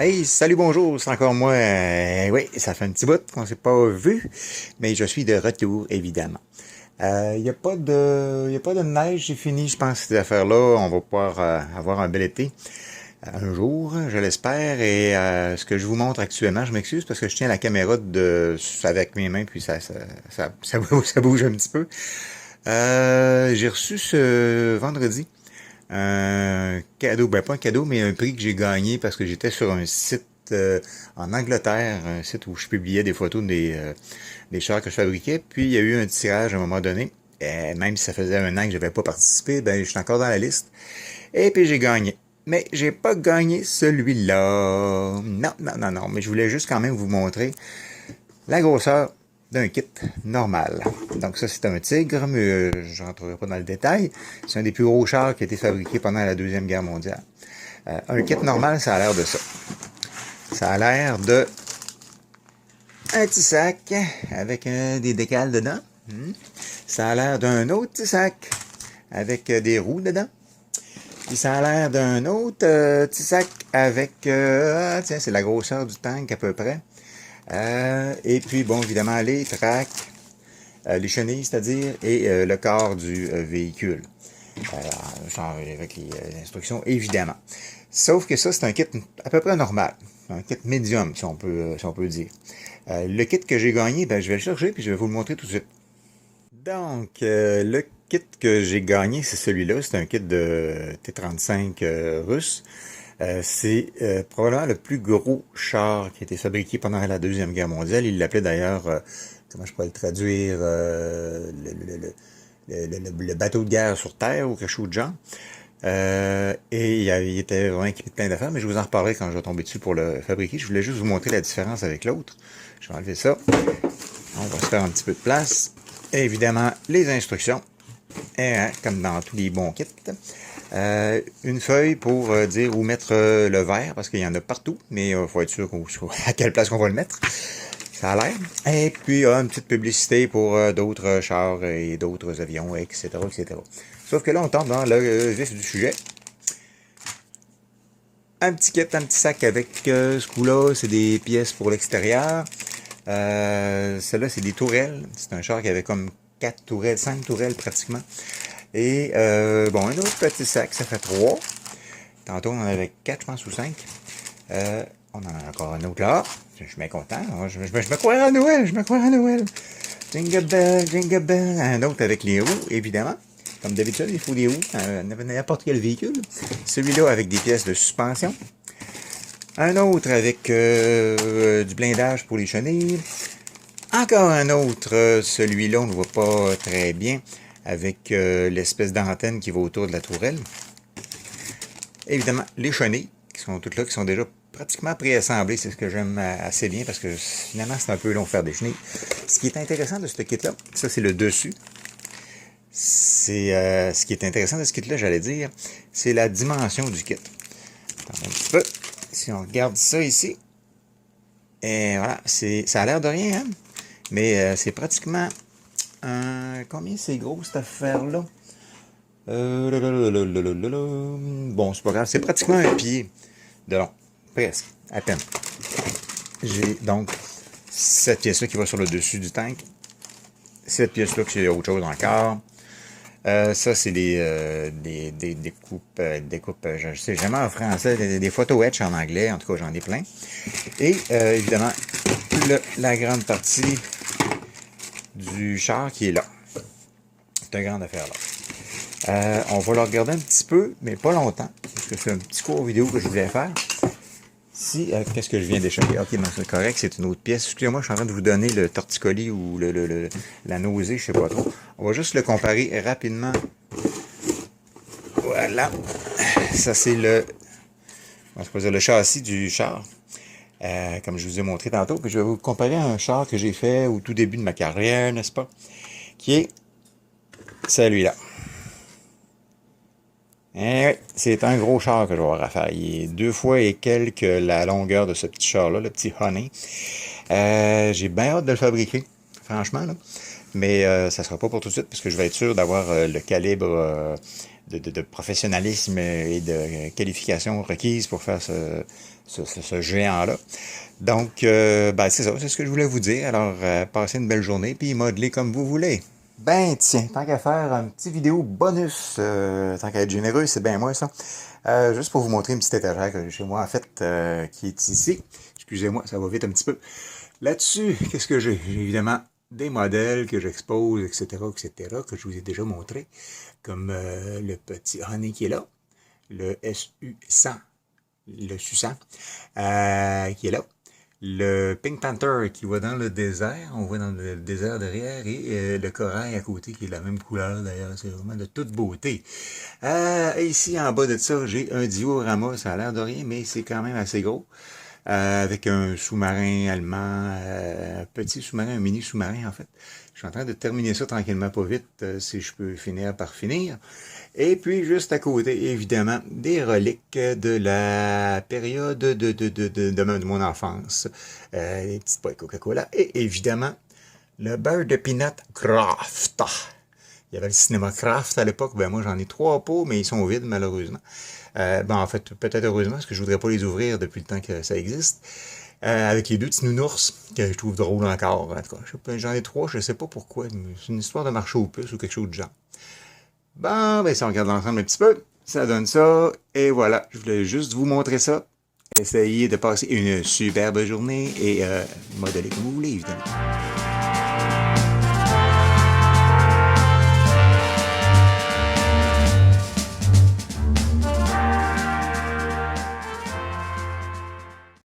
Hey, salut, bonjour, c'est encore moi. Oui, ça fait un petit bout qu'on s'est pas vu, mais je suis de retour, évidemment. Il n'y a pas y a pas de neige, j'ai fini, je pense, ces affaires-là. On va pouvoir avoir un bel été un jour, je l'espère. Et ce que je vous montre actuellement, je m'excuse parce que je tiens la caméra avec mes mains, puis ça bouge un petit peu. J'ai reçu ce vendredi un cadeau, ben pas un cadeau, mais un prix que j'ai gagné parce que j'étais sur un site en Angleterre, un site où je publiais des photos des chars que je fabriquais. Puis il y a eu un tirage à un moment donné. Et même si ça faisait un an que je n'avais pas participé, ben je suis encore dans la liste. Et puis j'ai gagné. Mais j'ai pas gagné celui-là. Non, non, non, non. Mais je voulais juste quand même vous montrer la grosseur d'un kit normal. Donc ça, c'est un Tigre, mais je rentrerai pas dans le détail. C'est un des plus gros chars qui a été fabriqué pendant la Deuxième Guerre mondiale. Un kit normal, ça a l'air de ça. Ça a l'air de un petit sac avec des décals dedans. Ça a l'air d'un autre petit sac avec des roues dedans. Puis ça a l'air d'un autre petit sac avec... tiens, c'est la grosseur du tank à peu près. Et puis, bon, évidemment, les tracks, les chenilles, c'est-à-dire, et le corps du véhicule. Avec les instructions, évidemment. Sauf que ça, c'est un kit à peu près normal. Un kit médium, si on peut dire. Le kit que j'ai gagné, ben, je vais le chercher, puis je vais vous le montrer tout de suite. Donc, le kit que j'ai gagné, c'est celui-là. C'est un kit de T-35 russe. C'est probablement le plus gros char qui a été fabriqué pendant la Deuxième Guerre mondiale. Il l'appelait d'ailleurs, comment je pourrais le traduire, le bateau de guerre sur Terre ou quelque chose de genre. Et il était vraiment équipé de plein d'affaires, mais je vous en reparlerai quand je vais tomber dessus pour le fabriquer. Je voulais juste vous montrer la différence avec l'autre. Je vais enlever ça. On va se faire un petit peu de place. Et évidemment, les instructions. Et, hein, comme dans tous les bons kits. Une feuille pour dire où mettre le verre, parce qu'il y en a partout, mais il faut être sûr à quelle place qu'on va le mettre. Ça a l'air. Et puis, une petite publicité pour d'autres chars et d'autres avions, etc., etc. Sauf que là, on tombe dans le vif du sujet. Un petit kit, un petit sac avec ce coup-là, c'est des pièces pour l'extérieur. Celle-là, c'est des tourelles. C'est un char qui avait comme 4 tourelles, 5 tourelles pratiquement. Et bon, un autre petit sac, ça fait 3. Tantôt, on en avait 4, je pense, ou 5. On en a encore un autre là. Je suis bien content. Je me croirais à Noël. Je me croirais à Noël. Jingle bell, jingle bell. Un autre avec les roues, évidemment. Comme d'habitude, il faut des roues. N'importe quel véhicule. Celui-là avec des pièces de suspension. Un autre avec du blindage pour les chenilles. Encore un autre, celui-là, on ne voit pas très bien, avec l'espèce d'antenne qui va autour de la tourelle. Évidemment, les chenilles, qui sont toutes là, qui sont déjà pratiquement préassemblées. C'est ce que j'aime assez bien, parce que finalement, c'est un peu long de faire des chenilles. Ce qui est intéressant de ce kit-là, ça c'est le dessus. Ce qui est intéressant de ce kit-là, j'allais dire, c'est la dimension du kit. Attendez un petit peu. Si on regarde ça ici, et voilà, ça a l'air de rien, hein? Mais c'est pratiquement combien c'est gros cette affaire-là? Bon, c'est pas grave, c'est pratiquement un pied de long. Presque, à peine. J'ai donc cette pièce-là qui va sur le dessus du tank. Cette pièce-là qui est autre chose encore. Ça, c'est des coupes, je sais jamais en français, des photo etch en anglais, en tout cas j'en ai plein. Et évidemment, la grande partie du char qui est là. C'est une grande affaire là. On va le regarder un petit peu, mais pas longtemps, parce que c'est un petit court vidéo que je voulais faire. Qu'est-ce que je viens d'échapper? Ok, non, c'est correct, c'est une autre pièce. Excusez-moi, je suis en train de vous donner le torticolis ou la nausée, je sais pas trop. On va juste le comparer rapidement. Voilà. Ça, c'est le châssis du char. Comme je vous ai montré tantôt. Puis je vais vous comparer à un char que j'ai fait au tout début de ma carrière, n'est-ce pas? Qui est celui-là. Eh oui, c'est un gros char que je vais avoir à faire. Il est 2 fois et quelques la longueur de ce petit char-là, le petit Honey. J'ai bien hâte de le fabriquer, franchement, là. Mais ça sera pas pour tout de suite, parce que je vais être sûr d'avoir le calibre de professionnalisme et de qualification requise pour faire ce géant-là. Donc, ben, c'est ça, c'est ce que je voulais vous dire. Alors, passez une belle journée, puis modelez comme vous voulez. Ben tiens, tant qu'à faire un petit vidéo bonus, tant qu'à être généreux, c'est bien moi ça. Juste pour vous montrer une petite étagère que j'ai chez moi, en fait, qui est ici. Excusez-moi, ça va vite un petit peu. Là-dessus, qu'est-ce que j'ai? J'ai évidemment des modèles que j'expose, etc., que je vous ai déjà montré, comme le petit Honey qui est là, le SU100, le SU100, qui est là. Le Pink Panther qui va dans le désert, on voit dans le désert derrière, et le corail à côté qui est de la même couleur d'ailleurs, c'est vraiment de toute beauté. Ici en bas de ça, j'ai un diorama, ça a l'air de rien, mais c'est quand même assez gros. Avec un sous-marin allemand, un petit sous-marin, un mini sous-marin en fait. Je suis en train de terminer ça tranquillement, pas vite, si je peux finir par finir. Et puis, juste à côté, évidemment, des reliques de la période de mon enfance. Les petites boîtes Coca-Cola. Et évidemment, le beurre de peanut Kraft. Il y avait le cinéma Kraft à l'époque. Ben, moi, j'en ai 3 pots, mais ils sont vides, malheureusement. Ben, en fait, peut-être heureusement, parce que je voudrais pas les ouvrir depuis le temps que ça existe. Avec les 2 petits nounours, que je trouve drôles encore. En tout cas, j'en ai 3, je sais pas pourquoi. C'est une histoire de marché aux puces ou quelque chose de genre. Bon, ben si on regarde l'ensemble un petit peu, ça donne ça. Et voilà, je voulais juste vous montrer ça. Essayez de passer une superbe journée et modeler comme vous voulez, évidemment.